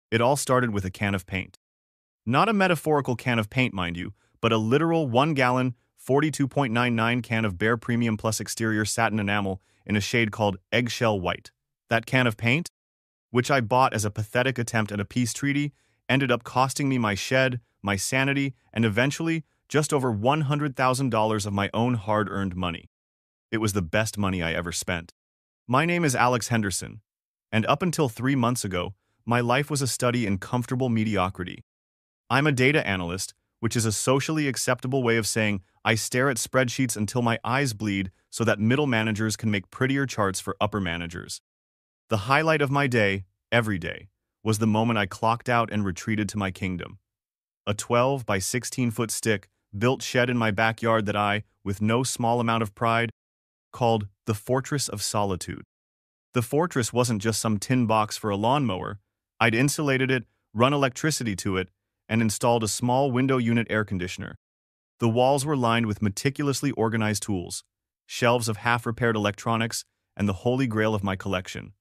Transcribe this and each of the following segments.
It all started with a can of paint. Not a metaphorical can of paint, mind you, but a literal 1-gallon, 42.99 can of Bare Premium Plus exterior satin enamel in a shade called eggshell white. That can of paint, which I bought as a pathetic attempt at a peace treaty, ended up costing me my shed, my sanity, and eventually just over $100,000 of my own hard-earned money. It was the best money I ever spent. My name is Alex Henderson, and up until 3 months ago, my life was a study in comfortable mediocrity. I'm a data analyst, which is a socially acceptable way of saying I stare at spreadsheets until my eyes bleed so that middle managers can make prettier charts for upper managers. The highlight of my day, every day, was the moment I clocked out and retreated to my kingdom. A 12 by 16-foot stick built shed in my backyard that I, with no small amount of pride, called the Fortress of Solitude. The fortress wasn't just some tin box for a lawnmower. I'd insulated it, run electricity to it, and installed a small window unit air conditioner. The walls were lined with meticulously organized tools, shelves of half-repaired electronics, and the holy grail of my collection,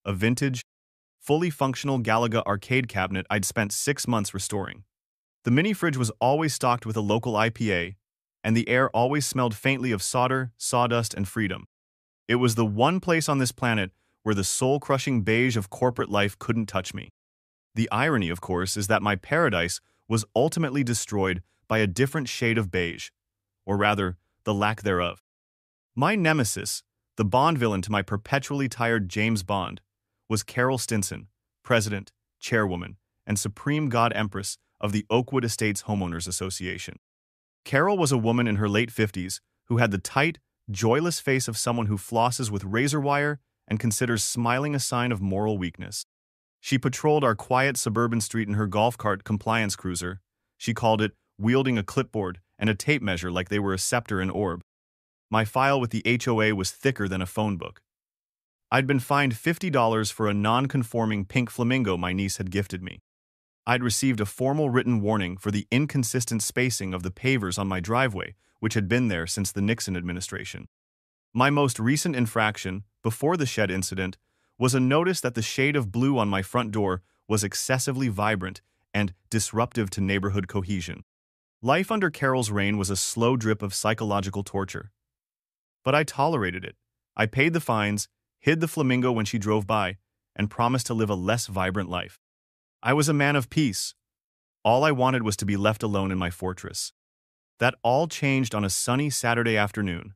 a vintage, fully functional Galaga arcade cabinet I'd spent 6 months restoring. The mini-fridge was always stocked with a local IPA, and the air always smelled faintly of solder, sawdust, and freedom. It was the one place on this planet where the soul-crushing beige of corporate life couldn't touch me. The irony, of course, is that my paradise was ultimately destroyed by a different shade of beige, or rather, the lack thereof. My nemesis, the Bond villain to my perpetually tired James Bond, was Carol Stinson, president, chairwoman, and supreme god empress of the Oakwood Estates Homeowners Association. Carol was a woman in her late 50s who had the tight, joyless face of someone who flosses with razor wire and considers smiling a sign of moral weakness. She patrolled our quiet suburban street in her golf cart compliance cruiser. She called it wielding a clipboard and a tape measure like they were a scepter and orb. My file with the HOA was thicker than a phone book. I'd been fined $50 for a non-conforming pink flamingo my niece had gifted me. I'd received a formal written warning for the inconsistent spacing of the pavers on my driveway, which had been there since the Nixon administration. My most recent infraction, before the shed incident, was a notice that the shade of blue on my front door was excessively vibrant and disruptive to neighborhood cohesion. Life under Carol's reign was a slow drip of psychological torture. But I tolerated it. I paid the fines, hid the flamingo when she drove by, and promised to live a less vibrant life. I was a man of peace. All I wanted was to be left alone in my fortress. That all changed on a sunny Saturday afternoon.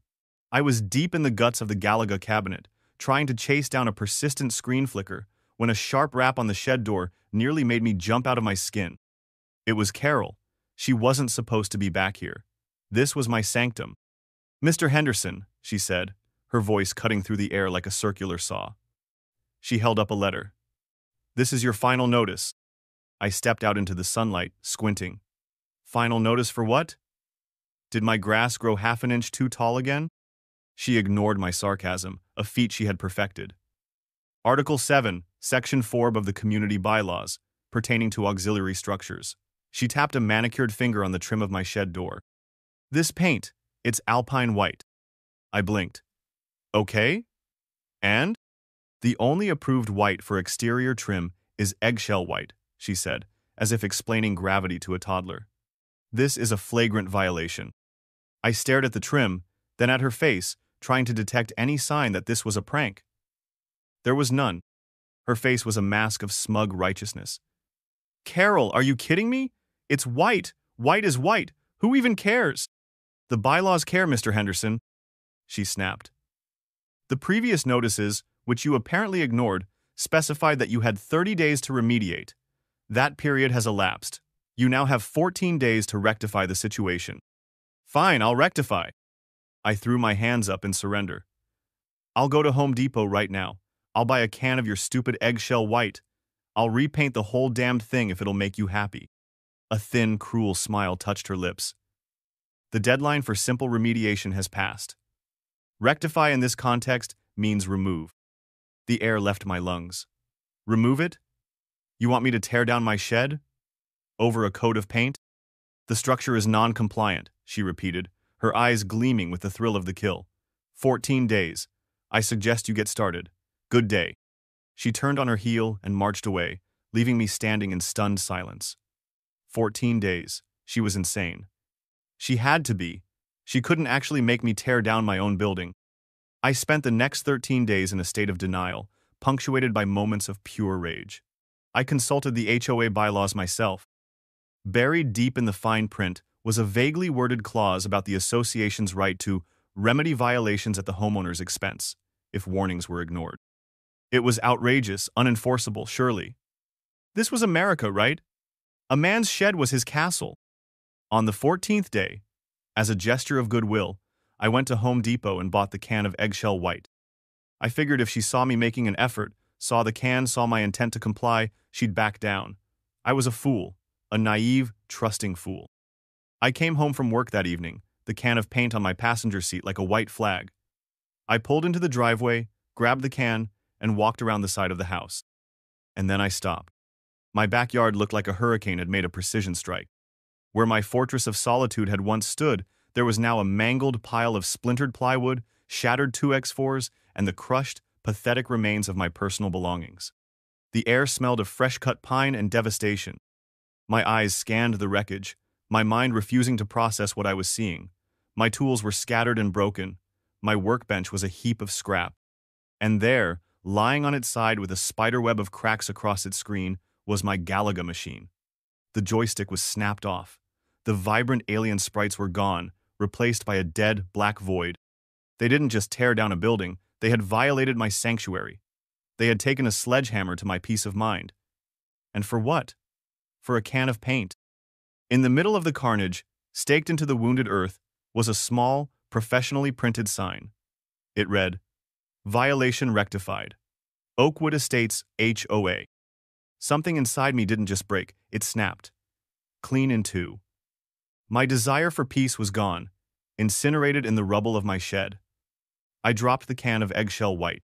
I was deep in the guts of the Galaga cabinet, trying to chase down a persistent screen flicker, when a sharp rap on the shed door nearly made me jump out of my skin. It was Carol. She wasn't supposed to be back here. This was my sanctum. "Mr. Henderson," she said, her voice cutting through the air like a circular saw. She held up a letter. "This is your final notice." I stepped out into the sunlight, squinting. Final notice for what? Did my grass grow half an inch too tall again? She ignored my sarcasm, a feat she had perfected. Article 7, Section 4 of the Community Bylaws, pertaining to auxiliary structures. She tapped a manicured finger on the trim of my shed door. "This paint, it's alpine white." I blinked. "Okay? And?" "The only approved white for exterior trim is eggshell white," she said, as if explaining gravity to a toddler. "This is a flagrant violation." I stared at the trim, then at her face, trying to detect any sign that this was a prank. There was none. Her face was a mask of smug righteousness. "Carol, are you kidding me? It's white. White is white. Who even cares?" "The bylaws care, Mr. Henderson," she snapped. "The previous notices, which you apparently ignored, specified that you had 30 days to remediate. That period has elapsed. You now have 14 days to rectify the situation." "Fine, I'll rectify." I threw my hands up in surrender. "I'll go to Home Depot right now. I'll buy a can of your stupid eggshell white. I'll repaint the whole damned thing if it'll make you happy." A thin, cruel smile touched her lips. "The deadline for simple remediation has passed. Rectify in this context means remove." The air left my lungs. "Remove it? You want me to tear down my shed? Over a coat of paint?" "The structure is non-compliant," she repeated, her eyes gleaming with the thrill of the kill. 14 days. I suggest you get started. Good day." She turned on her heel and marched away, leaving me standing in stunned silence. 14 days. She was insane. She had to be. She couldn't actually make me tear down my own building. I spent the next 13 days in a state of denial, punctuated by moments of pure rage. I consulted the HOA bylaws myself. Buried deep in the fine print was a vaguely worded clause about the association's right to remedy violations at the homeowner's expense, if warnings were ignored. It was outrageous, unenforceable, surely. This was America, right? A man's shed was his castle. On the 14th day, as a gesture of goodwill, I went to Home Depot and bought the can of eggshell white. I figured if she saw me making an effort, saw the can, saw my intent to comply, she'd back down. I was a fool, a naive, trusting fool. I came home from work that evening, the can of paint on my passenger seat like a white flag. I pulled into the driveway, grabbed the can, and walked around the side of the house. And then I stopped. My backyard looked like a hurricane had made a precision strike. Where my fortress of solitude had once stood, there was now a mangled pile of splintered plywood, shattered 2x4s, and the crushed, pathetic remains of my personal belongings. The air smelled of fresh-cut pine and devastation. My eyes scanned the wreckage, my mind refusing to process what I was seeing. My tools were scattered and broken. My workbench was a heap of scrap. And there, lying on its side with a spiderweb of cracks across its screen, was my Galaga machine. The joystick was snapped off. The vibrant alien sprites were gone, replaced by a dead, black void. They didn't just tear down a building, they had violated my sanctuary. They had taken a sledgehammer to my peace of mind. And for what? For a can of paint. In the middle of the carnage, staked into the wounded earth, was a small, professionally printed sign. It read, "Violation rectified. Oakwood Estates HOA." Something inside me didn't just break, it snapped. Clean in two. My desire for peace was gone, incinerated in the rubble of my shed. I dropped the can of eggshell white.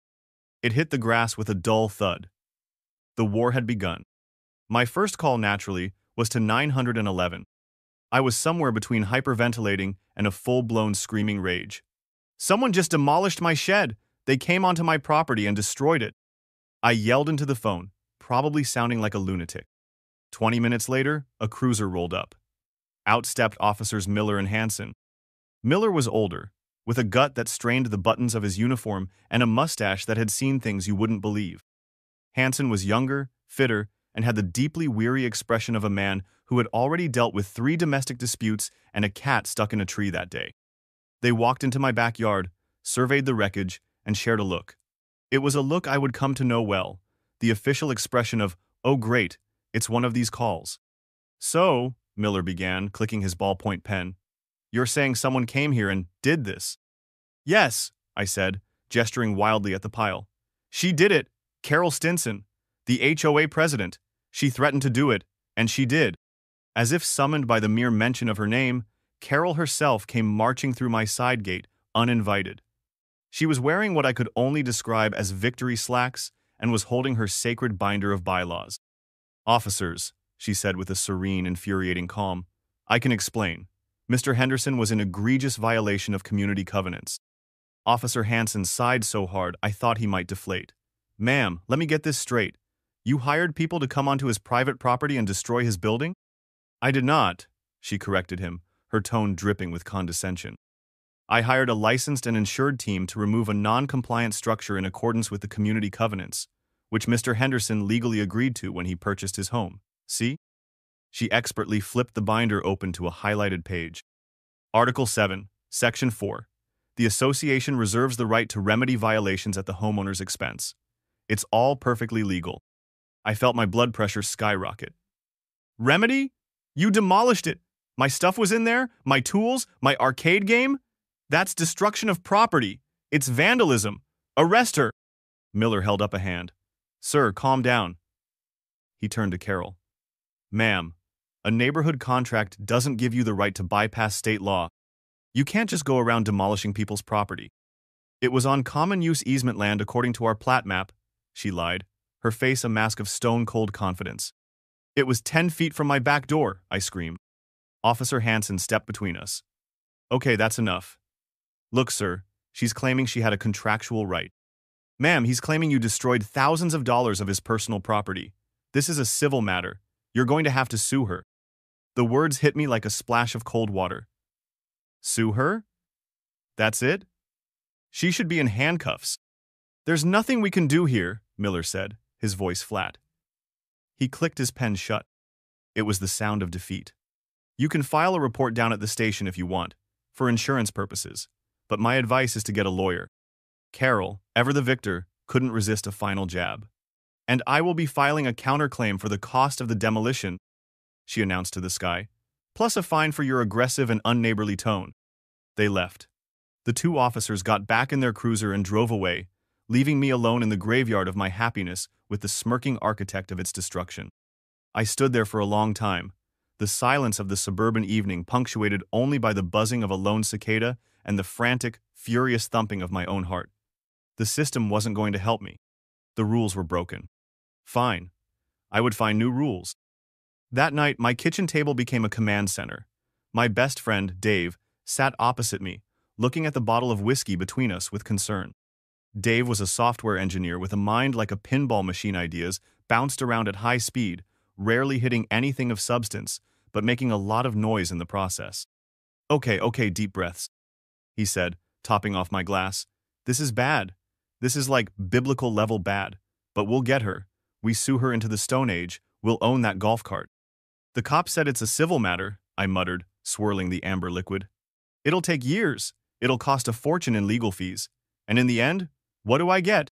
It hit the grass with a dull thud. The war had begun. My first call, naturally, was to 911. I was somewhere between hyperventilating and a full-blown screaming rage. "Someone just demolished my shed! They came onto my property and destroyed it!" I yelled into the phone, probably sounding like a lunatic. 20 minutes later, a cruiser rolled up. Out stepped Officers Miller and Hanson. Miller was older, with a gut that strained the buttons of his uniform and a mustache that had seen things you wouldn't believe. Hanson was younger, fitter, and had the deeply weary expression of a man who had already dealt with 3 domestic disputes and a cat stuck in a tree that day. They walked into my backyard, surveyed the wreckage, and shared a look. It was a look I would come to know well, the official expression of, "Oh great, it's one of these calls." "So," Miller began, clicking his ballpoint pen, "you're saying someone came here and did this?" "Yes," I said, gesturing wildly at the pile. "She did it, Carol Stinson, the HOA president. She threatened to do it, and she did." As if summoned by the mere mention of her name, Carol herself came marching through my side gate, uninvited. She was wearing what I could only describe as victory slacks and was holding her sacred binder of bylaws. "Officers," she said with a serene, infuriating calm, "I can explain. Mr. Henderson was in egregious violation of community covenants." Officer Hanson sighed so hard I thought he might deflate. "Ma'am, let me get this straight. You hired people to come onto his private property and destroy his building?" "I did not," she corrected him, her tone dripping with condescension. "I hired a licensed and insured team to remove a non-compliant structure in accordance with the community covenants, which Mr. Henderson legally agreed to when he purchased his home. See?" She expertly flipped the binder open to a highlighted page. Article 7, Section 4. The association reserves the right to remedy violations at the homeowner's expense. It's all perfectly legal. I felt my blood pressure skyrocket. "Remedy? You demolished it. My stuff was in there, my tools, my arcade game? That's destruction of property. It's vandalism. Arrest her." Miller held up a hand. "Sir, calm down." He turned to Carol. "Ma'am, a neighborhood contract doesn't give you the right to bypass state law. You can't just go around demolishing people's property. It was on common use easement land according to our plat map," she lied, her face a mask of stone-cold confidence. "It was 10 feet from my back door," I screamed. Officer Hanson stepped between us. "Okay, that's enough. Look, sir, she's claiming she had a contractual right. Ma'am, he's claiming you destroyed thousands of dollars of his personal property. This is a civil matter. You're going to have to sue her. The words hit me like a splash of cold water. Sue her? That's it? She should be in handcuffs. There's nothing we can do here, Miller said, his voice flat. He clicked his pen shut. It was the sound of defeat. You can file a report down at the station if you want, for insurance purposes, but my advice is to get a lawyer. Carol, ever the victor, couldn't resist a final jab. And I will be filing a counterclaim for the cost of the demolition, she announced to the sky, plus a fine for your aggressive and unneighborly tone. They left. The two officers got back in their cruiser and drove away, leaving me alone in the graveyard of my happiness with the smirking architect of its destruction. I stood there for a long time, the silence of the suburban evening punctuated only by the buzzing of a lone cicada and the frantic, furious thumping of my own heart. The system wasn't going to help me. The rules were broken. Fine. I would find new rules. That night, my kitchen table became a command center. My best friend, Dave, sat opposite me, looking at the bottle of whiskey between us with concern. Dave was a software engineer with a mind like a pinball machine. Ideas bounced around at high speed, rarely hitting anything of substance, but making a lot of noise in the process. Okay, deep breaths, he said, topping off my glass. This is bad. This is like biblical level bad. But we'll get her. We sue her into the Stone Age. We'll own that golf cart. The cop said it's a civil matter, I muttered, swirling the amber liquid. It'll take years. It'll cost a fortune in legal fees. And in the end, what do I get?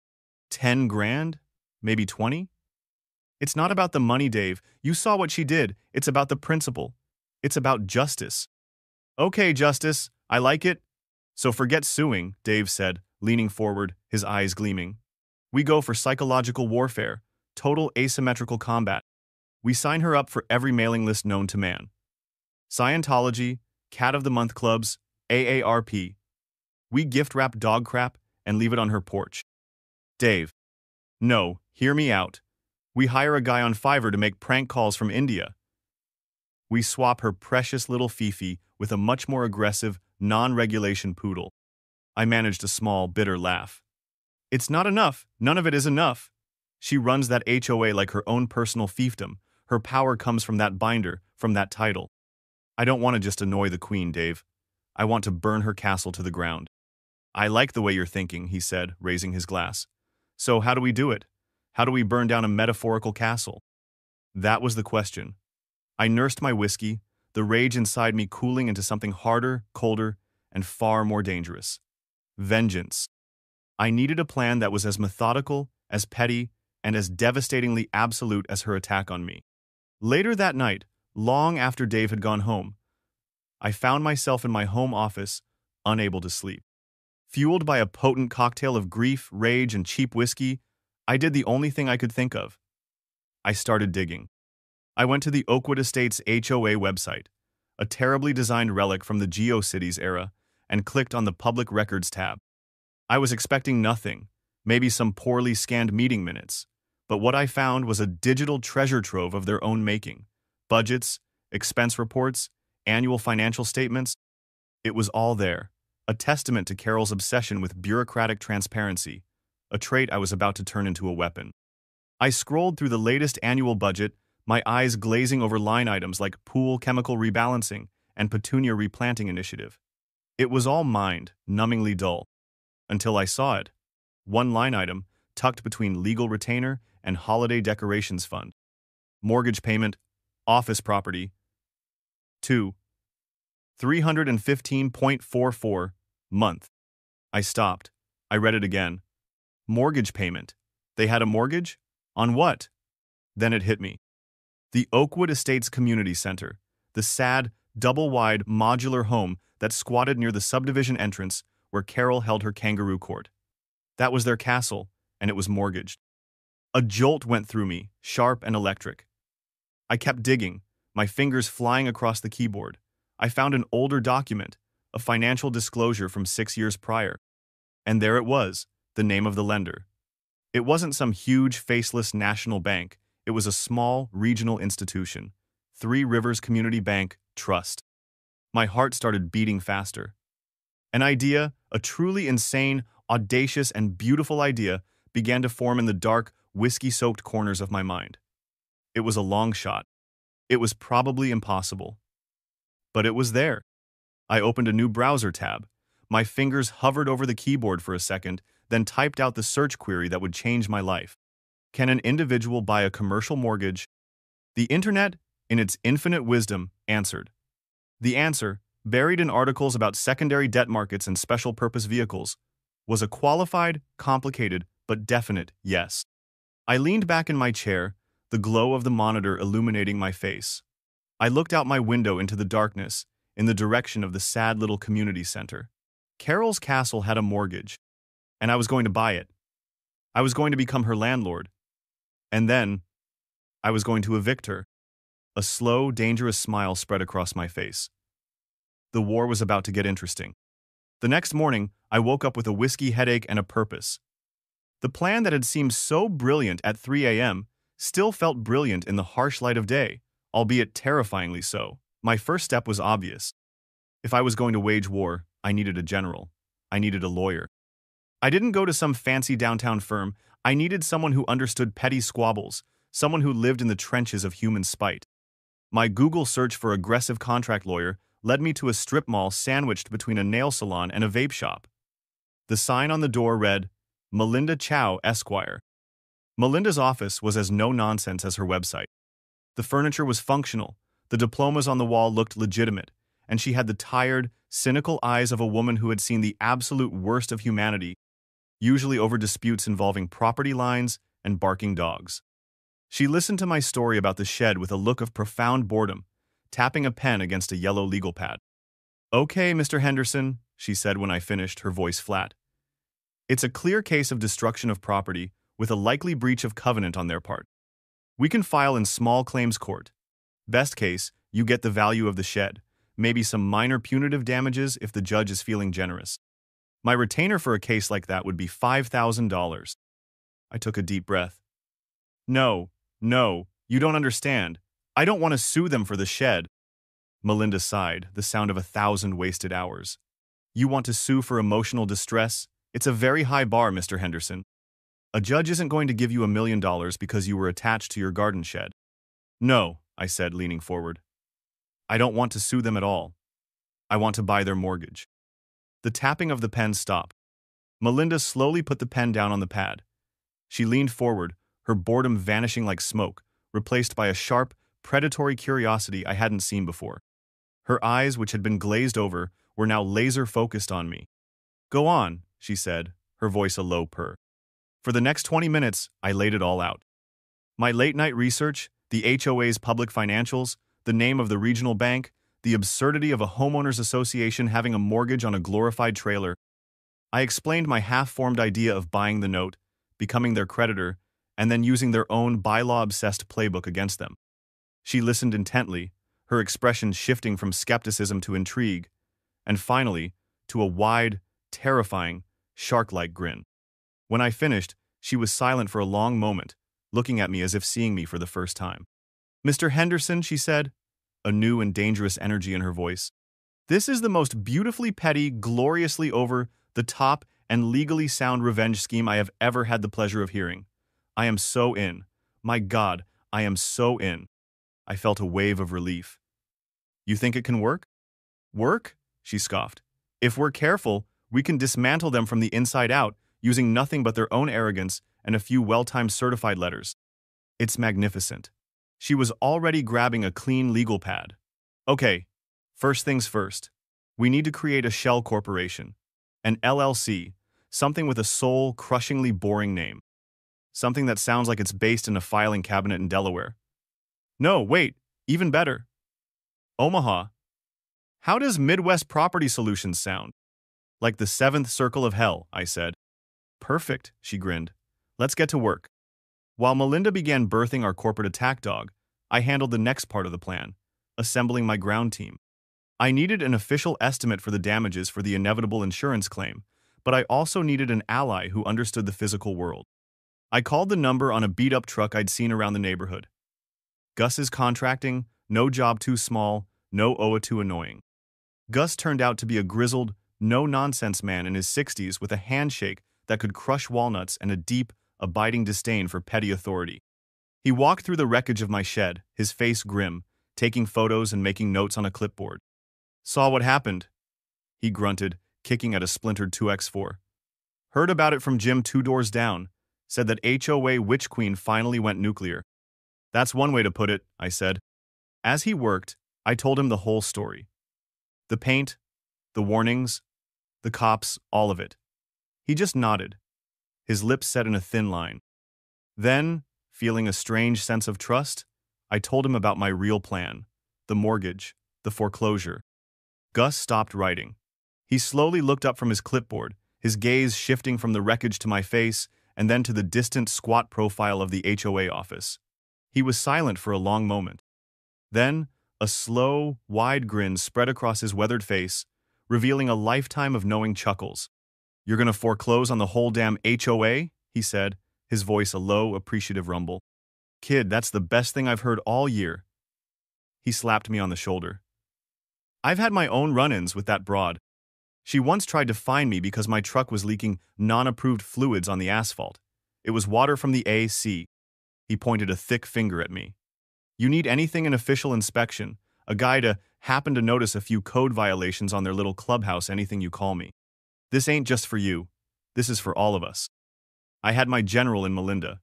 10 grand? Maybe 20? It's not about the money, Dave. You saw what she did. It's about the principle. It's about justice. Okay, justice. I like it. So forget suing, Dave said, leaning forward, his eyes gleaming. We go for psychological warfare, total asymmetrical combat. We sign her up for every mailing list known to man. Scientology, Cat of the Month clubs, AARP. We gift wrap dog crap and leave it on her porch. Dave. No, hear me out. We hire a guy on Fiverr to make prank calls from India. We swap her precious little Fifi with a much more aggressive, non-regulation poodle. I managed a small, bitter laugh. It's not enough. None of it is enough. She runs that HOA like her own personal fiefdom. Her power comes from that binder, from that title. I don't want to just annoy the queen, Dave. I want to burn her castle to the ground. I like the way you're thinking, he said, raising his glass. So how do we do it? How do we burn down a metaphorical castle? That was the question. I nursed my whiskey, the rage inside me cooling into something harder, colder, and far more dangerous. Vengeance. I needed a plan that was as methodical, as petty, and as devastatingly absolute as her attack on me. Later that night, long after Dave had gone home, I found myself in my home office, unable to sleep. Fueled by a potent cocktail of grief, rage, and cheap whiskey, I did the only thing I could think of. I started digging. I went to the Oakwood Estates HOA website, a terribly designed relic from the GeoCities era, and clicked on the Public Records tab. I was expecting nothing, maybe some poorly scanned meeting minutes, but what I found was a digital treasure trove of their own making. Budgets, expense reports, annual financial statements. It was all there, a testament to Carol's obsession with bureaucratic transparency, a trait I was about to turn into a weapon. I scrolled through the latest annual budget, my eyes glazing over line items like pool chemical rebalancing and petunia replanting initiative. It was all mind, numbingly dull. Until I saw it. One line item, tucked between legal retainer and holiday decorations fund. Mortgage payment, office property. 2. 315.44 month. I stopped. I read it again. Mortgage payment. They had a mortgage? On what? Then it hit me. The Oakwood Estates Community Center, the sad, double-wide, modular home that squatted near the subdivision entrance where Carol held her kangaroo court. That was their castle, and it was mortgaged. A jolt went through me, sharp and electric. I kept digging, my fingers flying across the keyboard. I found an older document, a financial disclosure from 6 years prior. And there it was, the name of the lender. It wasn't some huge, faceless national bank. It was a small, regional institution, Three Rivers Community Bank, Trust. My heart started beating faster. An idea, a truly insane, audacious, and beautiful idea, began to form in the dark, whiskey-soaked corners of my mind. It was a long shot. It was probably impossible. But it was there. I opened a new browser tab. My fingers hovered over the keyboard for a second, then typed out the search query that would change my life. Can an individual buy a commercial mortgage? The internet, in its infinite wisdom, answered. The answer, buried in articles about secondary debt markets and special-purpose vehicles, was a qualified, complicated, but definite yes. I leaned back in my chair, the glow of the monitor illuminating my face. I looked out my window into the darkness, in the direction of the sad little community center. Carol's castle had a mortgage, and I was going to buy it. I was going to become her landlord. And then, I was going to evict her. A slow, dangerous smile spread across my face. The war was about to get interesting. The next morning, I woke up with a whiskey headache and a purpose. The plan that had seemed so brilliant at 3 a.m. still felt brilliant in the harsh light of day, albeit terrifyingly so. My first step was obvious. If I was going to wage war, I needed a general. I needed a lawyer. I didn't go to some fancy downtown firm. I needed someone who understood petty squabbles, someone who lived in the trenches of human spite. My Google search for aggressive contract lawyer led me to a strip mall sandwiched between a nail salon and a vape shop. The sign on the door read, Melinda Chow, Esquire. Melinda's office was as no-nonsense as her website. The furniture was functional, the diplomas on the wall looked legitimate, and she had the tired, cynical eyes of a woman who had seen the absolute worst of humanity, usually over disputes involving property lines and barking dogs. She listened to my story about the shed with a look of profound boredom, tapping a pen against a yellow legal pad. Okay, Mr. Henderson, she said when I finished, her voice flat. It's a clear case of destruction of property with a likely breach of covenant on their part. We can file in small claims court. Best case, you get the value of the shed, maybe some minor punitive damages if the judge is feeling generous. My retainer for a case like that would be $5,000. I took a deep breath. No, you don't understand. I don't want to sue them for the shed. Melinda sighed, the sound of 1,000 wasted hours. You want to sue for emotional distress? It's a very high bar, Mr. Henderson. A judge isn't going to give you $1 million because you were attached to your garden shed. No, I said, leaning forward. I don't want to sue them at all. I want to buy their mortgage. The tapping of the pen stopped. Melinda slowly put the pen down on the pad. She leaned forward, her boredom vanishing like smoke, replaced by a sharp, predatory curiosity I hadn't seen before. Her eyes, which had been glazed over, were now laser-focused on me. Go on, she said, her voice a low purr. For the next 20 minutes, I laid it all out. My late-night research, the HOA's public financials, the name of the regional bank, the absurdity of a homeowners association having a mortgage on a glorified trailer. I explained my half-formed idea of buying the note, becoming their creditor, and then using their own bylaw-obsessed playbook against them. She listened intently, her expression shifting from skepticism to intrigue, and finally, to a wide, terrifying, shark-like grin. When I finished, she was silent for a long moment, looking at me as if seeing me for the first time. Mr. Henderson, she said, a new and dangerous energy in her voice. This is the most beautifully petty, gloriously over-the-top, and legally sound revenge scheme I have ever had the pleasure of hearing. I am so in. My God, I am so in. I felt a wave of relief. You think it can work? Work? She scoffed. If we're careful, we can dismantle them from the inside out, using nothing but their own arrogance and a few well-timed certified letters. It's magnificent. She was already grabbing a clean legal pad. Okay, first things first. We need to create a shell corporation. An LLC, something with a soul-crushingly boring name. Something that sounds like it's based in a filing cabinet in Delaware. No, wait, even better. Omaha. How does Midwest Property Solutions sound? Like the seventh circle of hell, I said. Perfect, she grinned. Let's get to work. While Melinda began birthing our corporate attack dog, I handled the next part of the plan, assembling my ground team. I needed an official estimate for the damages for the inevitable insurance claim, but I also needed an ally who understood the physical world. I called the number on a beat-up truck I'd seen around the neighborhood. Gus's contracting, no job too small, no HOA too annoying. Gus turned out to be a grizzled, no-nonsense man in his 60s with a handshake that could crush walnuts and a deep, abiding disdain for petty authority. He walked through the wreckage of my shed, his face grim, taking photos and making notes on a clipboard. Saw what happened, he grunted, kicking at a splintered 2x4. Heard about it from Jim 2 doors down. Said that HOA Witch Queen finally went nuclear. That's one way to put it, I said. As he worked, I told him the whole story. The paint, the warnings, the cops, all of it. He just nodded, his lips set in a thin line. Then, feeling a strange sense of trust, I told him about my real plan, the mortgage, the foreclosure. Gus stopped writing. He slowly looked up from his clipboard, his gaze shifting from the wreckage to my face and then to the distant, squat profile of the HOA office. He was silent for a long moment. Then, a slow, wide grin spread across his weathered face, revealing a lifetime of knowing chuckles. You're gonna foreclose on the whole damn HOA? He said, his voice a low, appreciative rumble. Kid, that's the best thing I've heard all year. He slapped me on the shoulder. I've had my own run-ins with that broad. She once tried to fine me because my truck was leaking non-approved fluids on the asphalt. It was water from the AC. He pointed a thick finger at me. You need anything an official inspection, a guy to happen to notice a few code violations on their little clubhouse, anything you call me. This ain't just for you. This is for all of us. I had my general in Melinda.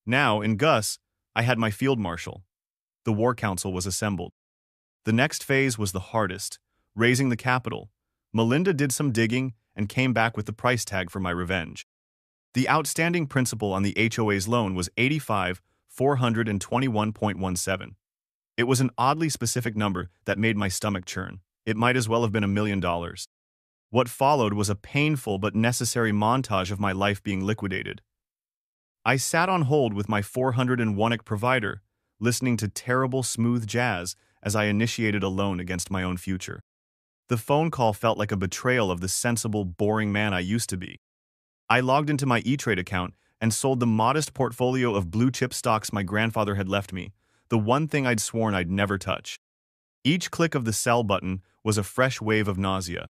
Now, in Gus, I had my field marshal. The war council was assembled. The next phase was the hardest, raising the capital. Melinda did some digging and came back with the price tag for my revenge. The outstanding principal on the HOA's loan was $85,421.17. It was an oddly specific number that made my stomach churn. It might as well have been $1 million. What followed was a painful but necessary montage of my life being liquidated. I sat on hold with my 401ck provider, listening to terrible smooth jazz as I initiated a loan against my own future. The phone call felt like a betrayal of the sensible, boring man I used to be. I logged into my E-Trade account and sold the modest portfolio of blue-chip stocks my grandfather had left me, the one thing I'd sworn I'd never touch. Each click of the sell button was a fresh wave of nausea.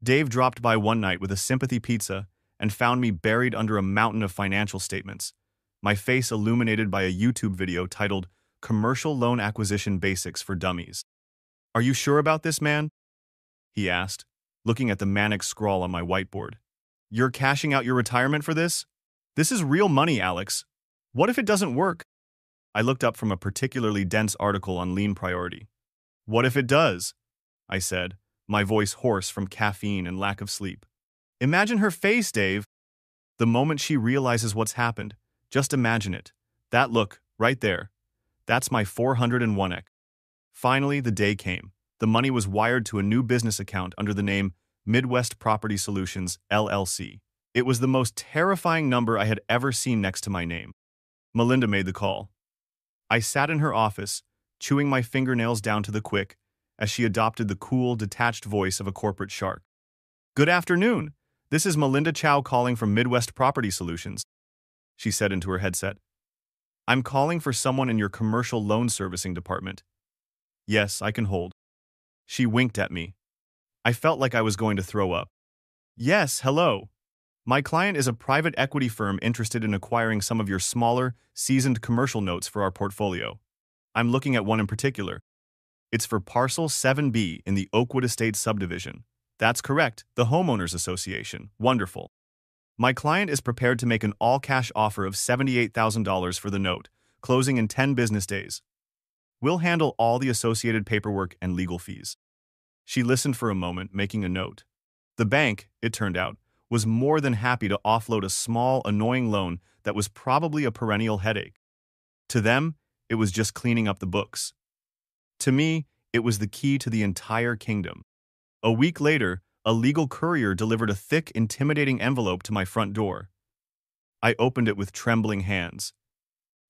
Dave dropped by one night with a sympathy pizza and found me buried under a mountain of financial statements, my face illuminated by a YouTube video titled Commercial Loan Acquisition Basics for Dummies. Are you sure about this, man? He asked, looking at the manic scrawl on my whiteboard. You're cashing out your retirement for this? This is real money, Alex. What if it doesn't work? I looked up from a particularly dense article on lean priority. What if it does? I said, my voice hoarse from caffeine and lack of sleep. Imagine her face, Dave. The moment she realizes what's happened, just imagine it. That look, right there. That's my 401ck. Finally, the day came. The money was wired to a new business account under the name Midwest Property Solutions, LLC. It was the most terrifying number I had ever seen next to my name. Melinda made the call. I sat in her office, chewing my fingernails down to the quick, as she adopted the cool, detached voice of a corporate shark. Good afternoon. This is Melinda Chow calling from Midwest Property Solutions, she said into her headset. I'm calling for someone in your commercial loan servicing department. Yes, I can hold. She winked at me. I felt like I was going to throw up. Yes, hello. My client is a private equity firm interested in acquiring some of your smaller, seasoned commercial notes for our portfolio. I'm looking at one in particular. It's for Parcel 7B in the Oakwood Estates subdivision. That's correct, the Homeowners Association. Wonderful. My client is prepared to make an all-cash offer of $78,000 for the note, closing in 10 business days. We'll handle all the associated paperwork and legal fees. She listened for a moment, making a note. The bank, it turned out, was more than happy to offload a small, annoying loan that was probably a perennial headache. To them, it was just cleaning up the books. To me, it was the key to the entire kingdom. A week later, a legal courier delivered a thick, intimidating envelope to my front door. I opened it with trembling hands.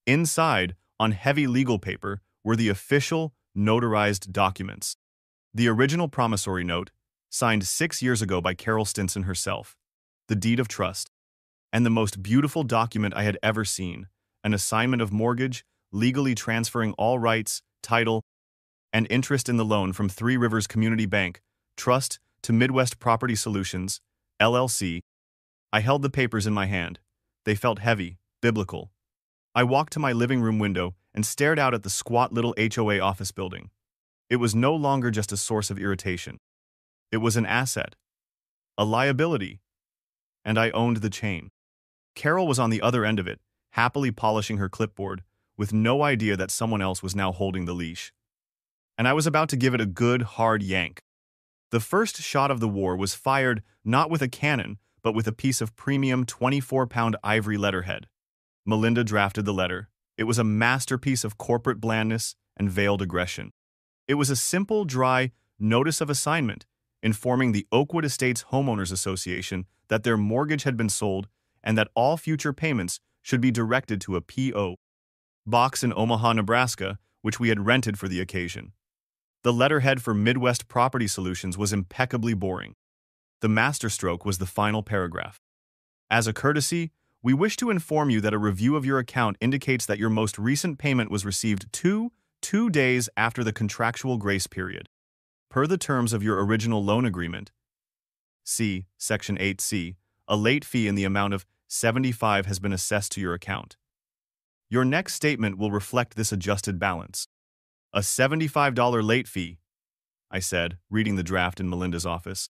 Inside, on heavy legal paper, were the official, notarized documents. The original promissory note, signed 6 years ago by Carol Stinson herself. The deed of trust. And the most beautiful document I had ever seen, an assignment of mortgage, legally transferring all rights, title, and interest in the loan from Three Rivers Community Bank, Trust, to Midwest Property Solutions, LLC. I held the papers in my hand. They felt heavy, biblical. I walked to my living room window and stared out at the squat little HOA office building. It was no longer just a source of irritation. It was an asset, a liability, and I owned the chain. Carol was on the other end of it, happily polishing her clipboard, with no idea that someone else was now holding the leash. And I was about to give it a good, hard yank. The first shot of the war was fired not with a cannon, but with a piece of premium 24-pound ivory letterhead. Melinda drafted the letter. It was a masterpiece of corporate blandness and veiled aggression. It was a simple, dry notice of assignment, informing the Oakwood Estates Homeowners Association that their mortgage had been sold and that all future payments should be directed to a P.O. box in Omaha, Nebraska, which we had rented for the occasion. The letterhead for Midwest Property Solutions was impeccably boring. The masterstroke was the final paragraph. As a courtesy, we wish to inform you that a review of your account indicates that your most recent payment was received two days after the contractual grace period. Per the terms of your original loan agreement, see Section 8C, a late fee in the amount of $75 has been assessed to your account. Your next statement will reflect this adjusted balance. A $75 late fee, I said, reading the draft in Melinda's office.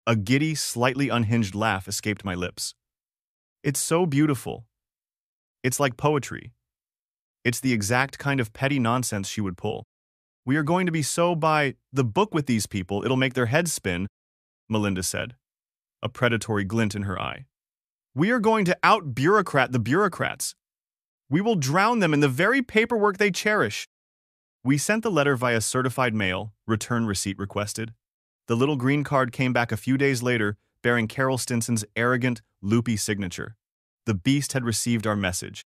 A giddy, slightly unhinged laugh escaped my lips. It's so beautiful. It's like poetry. It's the exact kind of petty nonsense she would pull. We are going to be so by the book with these people, it'll make their heads spin, Melinda said, a predatory glint in her eye. We are going to out-bureaucrat the bureaucrats. We will drown them in the very paperwork they cherish. We sent the letter via certified mail, return receipt requested. The little green card came back a few days later, bearing Carol Stinson's arrogant, loopy signature. The beast had received our message.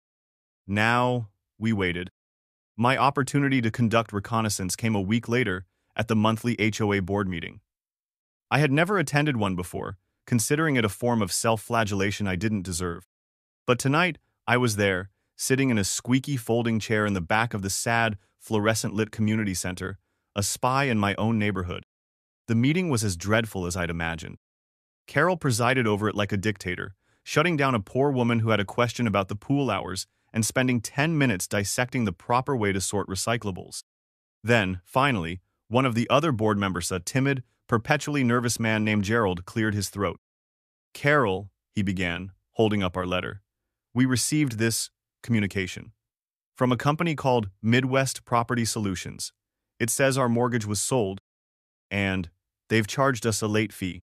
Now, we waited. My opportunity to conduct reconnaissance came a week later at the monthly HOA board meeting. I had never attended one before, considering it a form of self-flagellation I didn't deserve. But tonight, I was there, sitting in a squeaky folding chair in the back of the sad, fluorescent-lit community center, a spy in my own neighborhood. The meeting was as dreadful as I'd imagined. Carol presided over it like a dictator, shutting down a poor woman who had a question about the pool hours and spending 10 minutes dissecting the proper way to sort recyclables. Then, finally, one of the other board members, a timid, perpetually nervous man named Gerald, cleared his throat. Carol, he began, holding up our letter. We received this communication from a company called Midwest Property Solutions. It says our mortgage was sold, and they've charged us a late fee.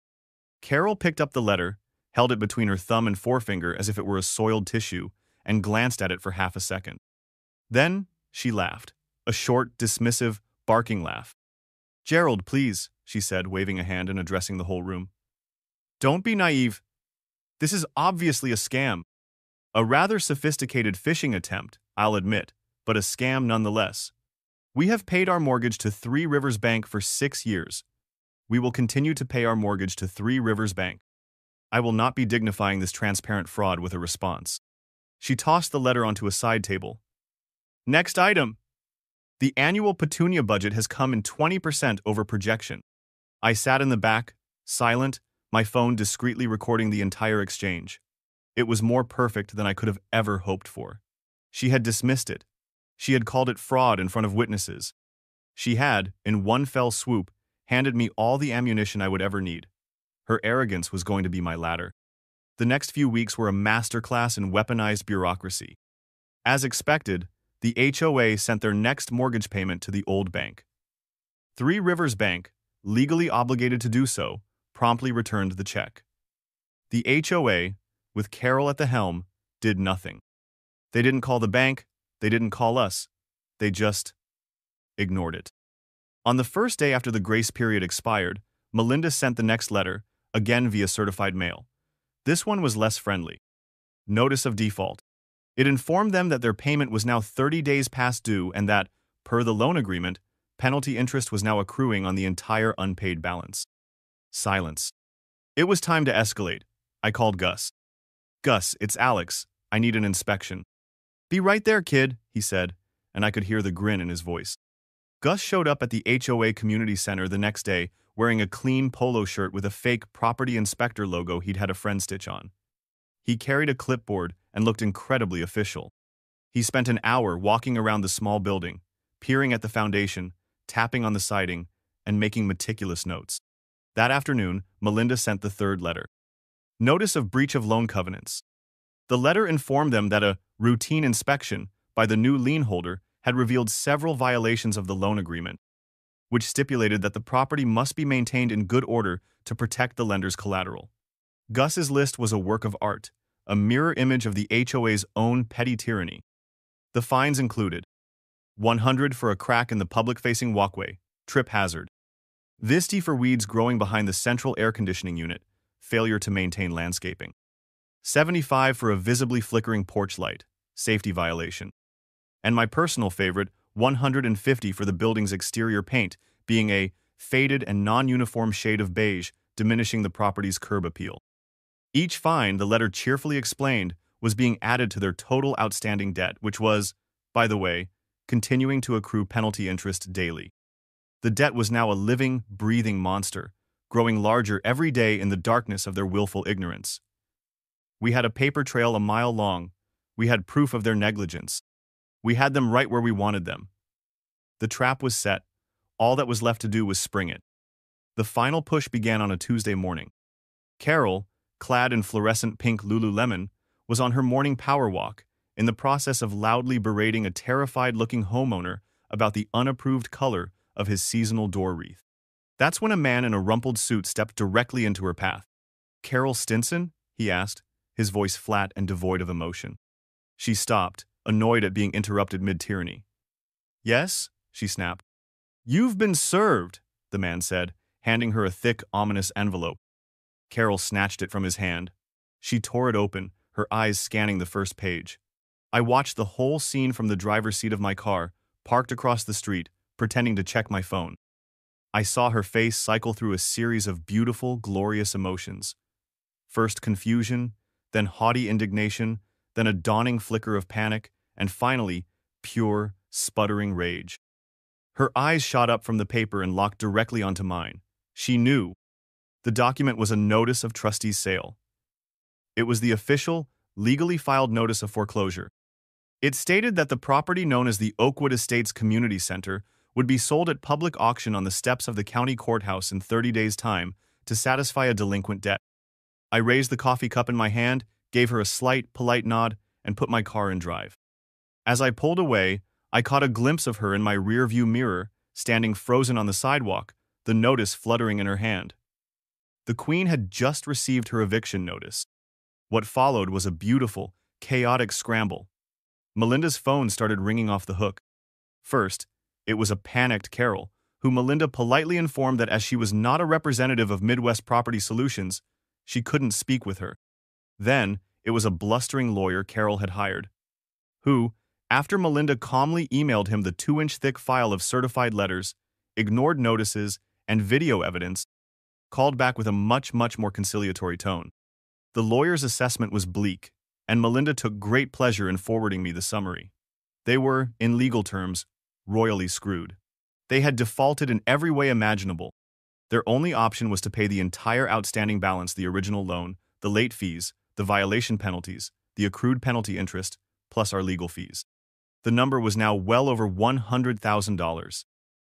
Carol picked up the letter, held it between her thumb and forefinger as if it were a soiled tissue, and glanced at it for half a second. Then she laughed, a short, dismissive, barking laugh. Gerald, please, she said, waving a hand and addressing the whole room. Don't be naive. This is obviously a scam. A rather sophisticated phishing attempt, I'll admit, but a scam nonetheless. We have paid our mortgage to Three Rivers Bank for 6 years. We will continue to pay our mortgage to Three Rivers Bank. I will not be dignifying this transparent fraud with a response. She tossed the letter onto a side table. Next item. The annual Petunia budget has come in 20% over projection. I sat in the back, silent, my phone discreetly recording the entire exchange. It was more perfect than I could have ever hoped for. She had dismissed it. She had called it fraud in front of witnesses. She had, in one fell swoop, handed me all the ammunition I would ever need. Her arrogance was going to be my ladder. The next few weeks were a masterclass in weaponized bureaucracy. As expected, the HOA sent their next mortgage payment to the old bank. Three Rivers Bank, legally obligated to do so, promptly returned the check. The HOA, with Carol at the helm, did nothing. They didn't call the bank, they didn't call us, they just ignored it. On the first day after the grace period expired, Melinda sent the next letter, again via certified mail. This one was less friendly. Notice of default. It informed them that their payment was now 30 days past due and that, per the loan agreement, penalty interest was now accruing on the entire unpaid balance. Silence. It was time to escalate. I called Gus. Gus, it's Alex. I need an inspection. Be right there, kid, he said, and I could hear the grin in his voice. Gus showed up at the HOA Community Center the next day wearing a clean polo shirt with a fake property inspector logo he'd had a friend stitch on. He carried a clipboard and looked incredibly official. He spent an hour walking around the small building, peering at the foundation, tapping on the siding, and making meticulous notes. That afternoon, Melinda sent the third letter. Notice of breach of loan covenants. The letter informed them that a routine inspection by the new lien holder had revealed several violations of the loan agreement, which stipulated that the property must be maintained in good order to protect the lender's collateral. Gus's list was a work of art, a mirror image of the HOA's own petty tyranny. The fines included 100 for a crack in the public-facing walkway, trip hazard. Visty for weeds growing behind the central air conditioning unit, failure to maintain landscaping. 75 for a visibly flickering porch light, safety violation. And my personal favorite, 150 for the building's exterior paint being a faded and non-uniform shade of beige, diminishing the property's curb appeal. Each fine, the letter cheerfully explained, was being added to their total outstanding debt, which was, by the way, continuing to accrue penalty interest daily. The debt was now a living, breathing monster, growing larger every day in the darkness of their willful ignorance. We had a paper trail a mile long. We had proof of their negligence. We had them right where we wanted them. The trap was set. All that was left to do was spring it. The final push began on a Tuesday morning. Carol, clad in fluorescent pink Lululemon, was on her morning power walk, in the process of loudly berating a terrified-looking homeowner about the unapproved color of his seasonal door wreath. That's when a man in a rumpled suit stepped directly into her path. "Carol Stinson?" he asked, his voice flat and devoid of emotion. She stopped, annoyed at being interrupted mid-tyranny. "Yes?" she snapped. "You've been served," the man said, handing her a thick, ominous envelope. Carol snatched it from his hand. She tore it open, her eyes scanning the first page. I watched the whole scene from the driver's seat of my car, parked across the street, pretending to check my phone. I saw her face cycle through a series of beautiful, glorious emotions. First confusion, then haughty indignation, then a dawning flicker of panic, and finally, pure, sputtering rage. Her eyes shot up from the paper and locked directly onto mine. She knew. The document was a notice of trustee's sale. It was the official, legally filed notice of foreclosure. It stated that the property known as the Oakwood Estates Community Center would be sold at public auction on the steps of the county courthouse in 30 days' time to satisfy a delinquent debt. I raised the coffee cup in my hand, gave her a slight, polite nod, and put my car in drive. As I pulled away, I caught a glimpse of her in my rear-view mirror, standing frozen on the sidewalk, the notice fluttering in her hand. The Queen had just received her eviction notice. What followed was a beautiful, chaotic scramble. Melinda's phone started ringing off the hook. First, it was a panicked Carol, who Melinda politely informed that as she was not a representative of Midwest Property Solutions, she couldn't speak with her. Then, it was a blustering lawyer Carol had hired, who, after Melinda calmly emailed him the 2-inch thick file of certified letters, ignored notices, and video evidence, called back with a much more conciliatory tone. The lawyer's assessment was bleak, and Melinda took great pleasure in forwarding me the summary. They were, in legal terms, royally screwed. They had defaulted in every way imaginable. Their only option was to pay the entire outstanding balance, the original loan, the late fees, the violation penalties, the accrued penalty interest, plus our legal fees. The number was now well over $100,000.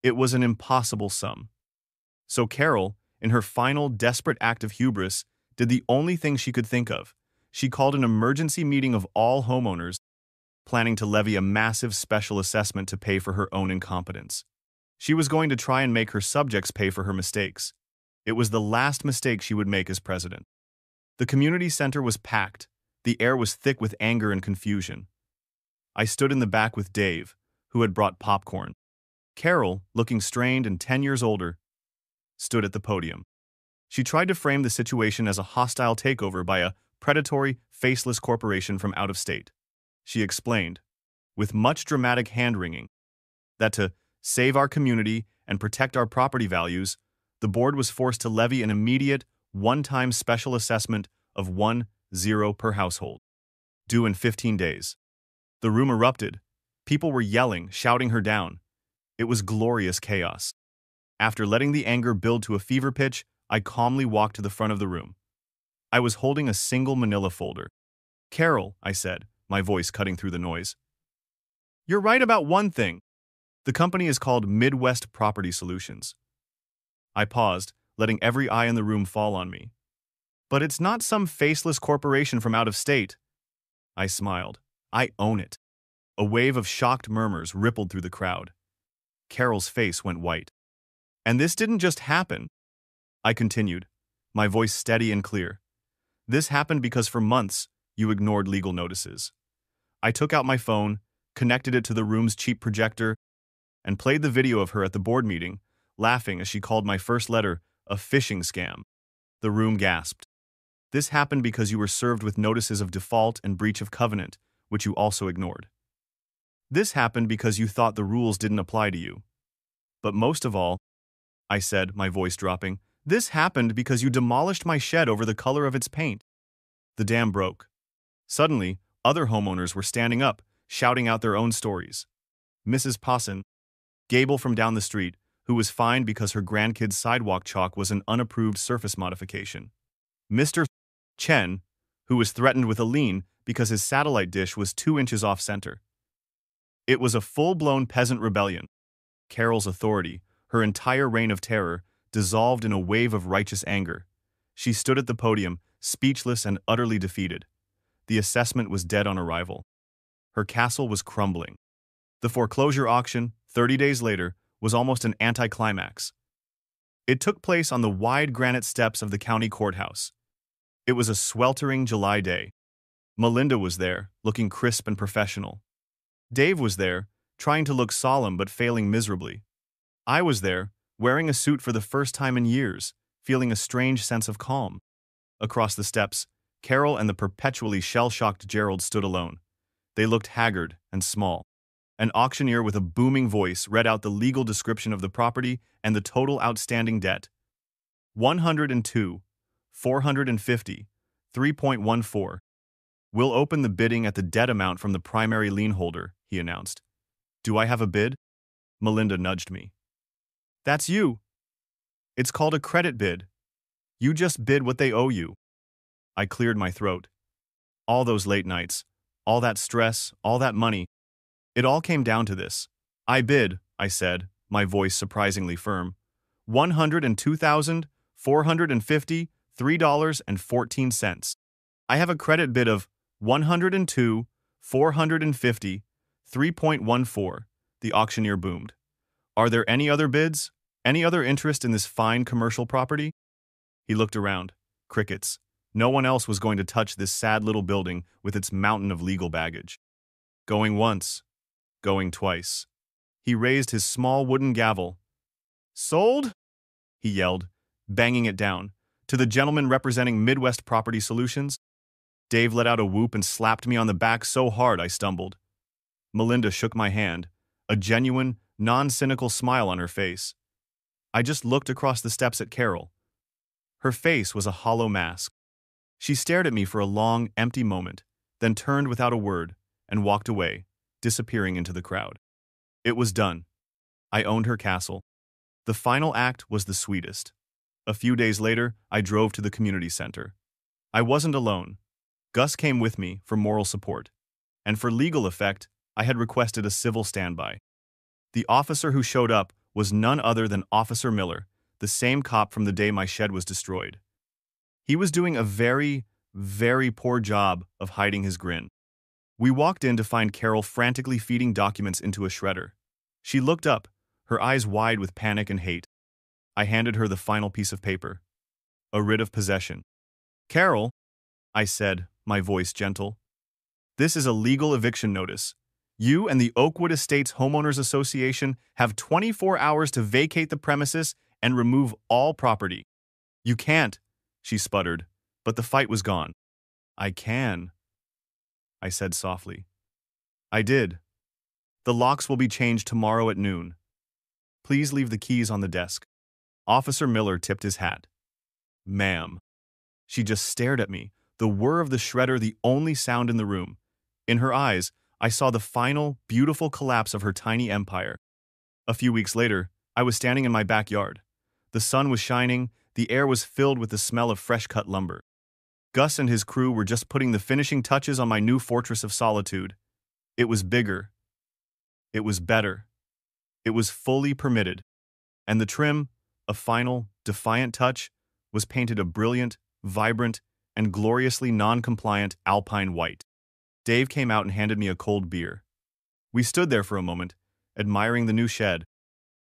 It was an impossible sum. So Carol, in her final desperate act of hubris, did the only thing she could think of. She called an emergency meeting of all homeowners, planning to levy a massive special assessment to pay for her own incompetence. She was going to try and make her subjects pay for her mistakes. It was the last mistake she would make as president. The community center was packed. The air was thick with anger and confusion. I stood in the back with Dave, who had brought popcorn. Carol, looking strained and 10 years older, stood at the podium. She tried to frame the situation as a hostile takeover by a predatory, faceless corporation from out of state. She explained, with much dramatic hand-wringing, that to save our community and protect our property values, the board was forced to levy an immediate, one-time special assessment of $10 per household, due in 15 days. The room erupted. People were yelling, shouting her down. It was glorious chaos. After letting the anger build to a fever pitch, I calmly walked to the front of the room. I was holding a single manila folder. "Carol," I said, my voice cutting through the noise, You're right about one thing. The company is called Midwest Property Solutions. I paused, letting every eye in the room fall on me. But it's not some faceless corporation from out of state. I smiled. I own it. A wave of shocked murmurs rippled through the crowd. Carol's face went white. And this didn't just happen. I continued, my voice steady and clear. This happened because for months, you ignored legal notices. I took out my phone, connected it to the room's cheap projector, and played the video of her at the board meeting, laughing as she called my first letter a phishing scam. The room gasped. This happened because you were served with notices of default and breach of covenant, which you also ignored. This happened because you thought the rules didn't apply to you. But most of all, I said, my voice dropping, this happened because you demolished my shed over the color of its paint. The dam broke. Suddenly, other homeowners were standing up, shouting out their own stories. Mrs. Posson, Gable from down the street, who was fined because her grandkid's sidewalk chalk was an unapproved surface modification. Mr. Chen, who was threatened with a lien because his satellite dish was 2 inches off center. It was a full-blown peasant rebellion. Carol's authority, her entire reign of terror, dissolved in a wave of righteous anger. She stood at the podium, speechless and utterly defeated. The assessment was dead on arrival. Her castle was crumbling. The foreclosure auction, 30 days later, was almost an anticlimax. It took place on the wide granite steps of the county courthouse. It was a sweltering July day. Melinda was there, looking crisp and professional. Dave was there, trying to look solemn but failing miserably. I was there, wearing a suit for the first time in years, feeling a strange sense of calm. Across the steps, Carol and the perpetually shell-shocked Gerald stood alone. They looked haggard and small. An auctioneer with a booming voice read out the legal description of the property and the total outstanding debt. 102, 450, 3.14. We'll open the bidding at the debt amount from the primary lien holder, he announced. Do I have a bid? Melinda nudged me. That's you. It's called a credit bid. You just bid what they owe you. I cleared my throat. All those late nights, all that stress, all that money, it all came down to this. I bid, I said, my voice surprisingly firm, $102,450, $3.14. I have a credit bid of $102,450, 3.14, the auctioneer boomed. Are there any other bids? Any other interest in this fine commercial property? He looked around. Crickets. No one else was going to touch this sad little building with its mountain of legal baggage. Going once. Going twice. He raised his small wooden gavel. Sold? He yelled, banging it down. To the gentleman representing Midwest Property Solutions? Dave let out a whoop and slapped me on the back so hard I stumbled. Melinda shook my hand, a genuine, non-cynical smile on her face. I just looked across the steps at Carol. Her face was a hollow mask. She stared at me for a long, empty moment, then turned without a word and walked away, disappearing into the crowd. It was done. I owned her castle. The final act was the sweetest. A few days later, I drove to the community center. I wasn't alone. Gus came with me for moral support. And for legal effect, I had requested a civil standby. The officer who showed up was none other than Officer Miller, the same cop from the day my shed was destroyed. He was doing a very, very poor job of hiding his grin. We walked in to find Carol frantically feeding documents into a shredder. She looked up, her eyes wide with panic and hate. I handed her the final piece of paper. A writ of possession. Carol, I said, my voice gentle. This is a legal eviction notice. You and the Oakwood Estates Homeowners Association have 24 hours to vacate the premises and remove all property. You can't, she sputtered, but the fight was gone. I can, I said softly. I did. The locks will be changed tomorrow at noon. Please leave the keys on the desk. Officer Miller tipped his hat. Ma'am. She just stared at me, the whir of the shredder the only sound in the room. In her eyes, I saw the final, beautiful collapse of her tiny empire. A few weeks later, I was standing in my backyard. The sun was shining, the air was filled with the smell of fresh-cut lumber. Gus and his crew were just putting the finishing touches on my new fortress of solitude. It was bigger, It was better. It was fully permitted. And the trim, a final, defiant touch, was painted a brilliant, vibrant, and gloriously non-compliant alpine white. Dave came out and handed me a cold beer. We stood there for a moment, admiring the new shed.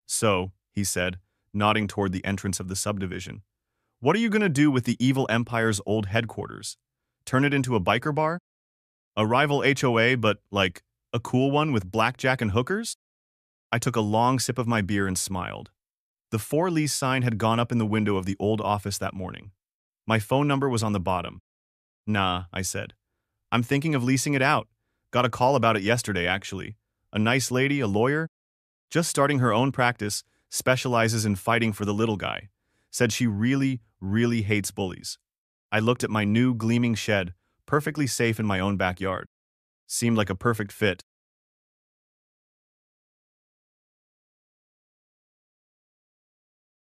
So, he said, nodding toward the entrance of the subdivision, what are you going to do with the evil empire's old headquarters? Turn it into a biker bar? A rival HOA, but, like, a cool one with blackjack and hookers? I took a long sip of my beer and smiled. The for lease sign had gone up in the window of the old office that morning. My phone number was on the bottom. Nah, I said. I'm thinking of leasing it out. Got a call about it yesterday, actually. A nice lady, a lawyer, just starting her own practice, specializes in fighting for the little guy. Said she really, really hates bullies. I looked at my new gleaming shed, perfectly safe in my own backyard. Seemed like a perfect fit.